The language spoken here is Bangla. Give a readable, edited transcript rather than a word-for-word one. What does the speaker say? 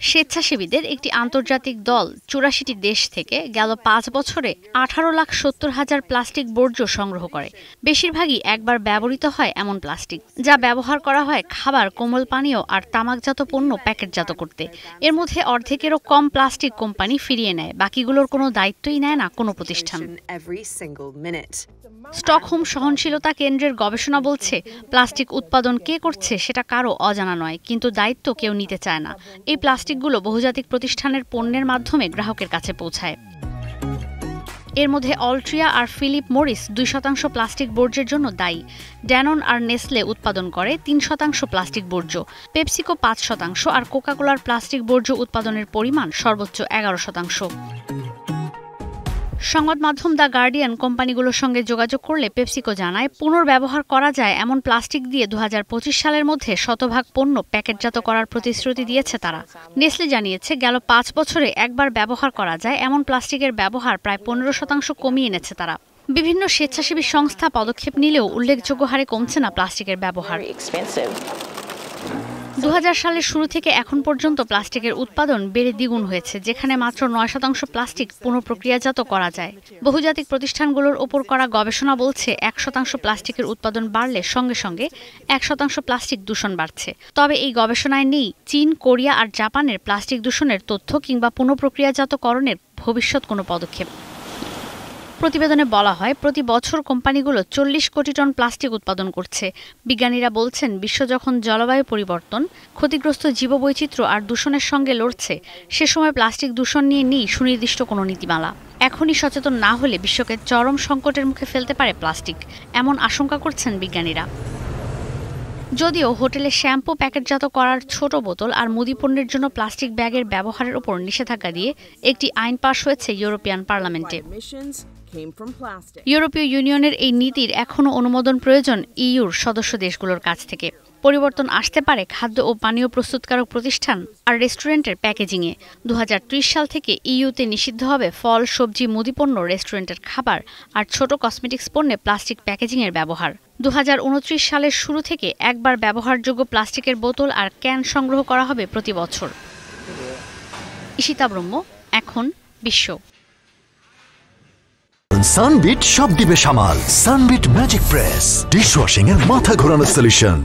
স্বেচ্ছাসেবীদের একটি আন্তর্জাতিক দল ৮৪টি দেশ থেকে গেল ৫ বছরে ১৮,৭০,০০০ প্লাস্টিক বর্জ্য সংগ্রহ করে। বেশিরভাগই একবার ব্যবহৃত হয় এমন প্লাস্টিক, যা ব্যবহার করা হয় খাবার, কোমল পানীয় আর তামাকজাত পণ্য প্যাকেটজাত করতে। এর মধ্যে অর্ধেকেরও কম প্লাস্টিক কোম্পানি ফিরিয়ে নেয়, বাকিগুলোর কোনো দায়িত্বই নেয় না কোনো প্রতিষ্ঠান। স্টকহোম সহনশীলতা কেন্দ্রের গবেষণা বলছে, প্লাস্টিক উৎপাদন কে করছে সেটা কারো অজানা নয়, কিন্তু দায়িত্ব কেউ নিতে চায় না। এই প্লাস্টিকগুলো বহুজাতিক প্রতিষ্ঠানের পণ্যের মাধ্যমে গ্রাহকের কাছে পৌঁছায়। এর মধ্যে অল্ট্রিয়া আর ফিলিপ মরিস ২% প্লাস্টিক বর্জ্যের জন্য দায়ী। ড্যানন আর নেসলে উৎপাদন করে ৩% প্লাস্টিক বর্জ্য, পেপসিকো ৫% আর কোকাকোলার প্লাস্টিক বর্জ্য উৎপাদনের পরিমাণ সর্বোচ্চ ১১%। সংবাদ মাধ্যম দ্য গার্ডিয়ান কোম্পানিগুলোর সঙ্গে যোগাযোগ করলে পেপসিকো জানায়, পুনর্ব্যবহার করা যায় এমন প্লাস্টিক দিয়ে ২০২৫ সালের মধ্যে শতভাগ পণ্য প্যাকেটজাত করার প্রতিশ্রুতি দিয়েছে তারা। নেসলে জানিয়েছে, গেল ৫ বছরে একবার ব্যবহার করা যায় এমন প্লাস্টিকের ব্যবহার প্রায় ১৫% কমিয়ে এনেছে তারা। বিভিন্ন স্বেচ্ছাসেবী সংস্থা পদক্ষেপ নিলেও উল্লেখযোগ্য হারে কমছে না প্লাস্টিকের ব্যবহার। ২০০০ সালের শুরু থেকে এখন পর্যন্ত প্লাস্টিকের উৎপাদন বেড়ে দ্বিগুণ হয়েছে, যেখানে মাত্র ৯% প্লাস্টিক পুনঃপ্রক্রিয়াজাত করা যায়। বহুজাতিক প্রতিষ্ঠানগুলোর ওপর করা গবেষণা বলছে, ১% প্লাস্টিকের উৎপাদন বাড়লে সঙ্গে সঙ্গে ১% প্লাস্টিক দূষণ বাড়ছে। তবে এই গবেষণায় নেই চীন, কোরিয়া আর জাপানের প্লাস্টিক দূষণের তথ্য কিংবা পুনঃপ্রক্রিয়াজাতকরণের ভবিষ্যৎ কোনো পদক্ষেপ। প্রতিবেদনে বলা হয়, প্রতি বছর কোম্পানিগুলো ৪০ কোটি টন প্লাস্টিক উৎপাদন করছে। বিজ্ঞানীরা বলছেন, বিশ্ব যখন জলবায়ু পরিবর্তন, ক্ষতিগ্রস্ত জীববৈচিত্র্য আর দূষণের সঙ্গে লড়ছে, সে সময় প্লাস্টিক দূষণ নিয়ে নেই সুনির্দিষ্ট কোনো নীতিমালা। এখনই সচেতন না হলে বিশ্বকে চরম সংকটের মুখে ফেলতে পারে প্লাস্টিক, এমন আশঙ্কা করছেন বিজ্ঞানীরা। যদিও হোটেলে শ্যাম্পু প্যাকেটজাত করার ছোট বোতল আর মুদিপণ্যের জন্য প্লাস্টিক ব্যাগের ব্যবহারের উপর নিষেধাজ্ঞা দিয়ে একটি আইন পাশ হয়েছে ইউরোপিয়ান পার্লামেন্টে। ইউরোপীয় ইউনিয়নের এই নীতির এখনও অনুমোদন প্রয়োজন ইইউর সদস্য দেশগুলোর কাছ থেকে। পরিবর্তন আসতে পারে খাদ্য ও পানীয় প্রস্তুতকারক প্রতিষ্ঠান আর রেস্টুরেন্টের প্যাকেজিংয়ে। ২০৩০ সাল থেকে ইইউতে নিষিদ্ধ হবে ফল, সবজি, মুদিপণ্য, রেস্টুরেন্টের খাবার আর ছোট কসমেটিক্স পণ্যে প্লাস্টিক প্যাকেজিংয়ের ব্যবহার। ২০২৯ সালের শুরু থেকে একবার ব্যবহারযোগ্য প্লাস্টিকের বোতল আর ক্যান সংগ্রহ করা হবে প্রতি বছর। ঈশিতা ব্রহ্ম, এখন বিশ্ব। সানবিট সব দিবে সামাল। সানবিট ম্যাজিক প্রেস ডিশওয়াশিং এর মাথা ঘোরানো সলিউশন।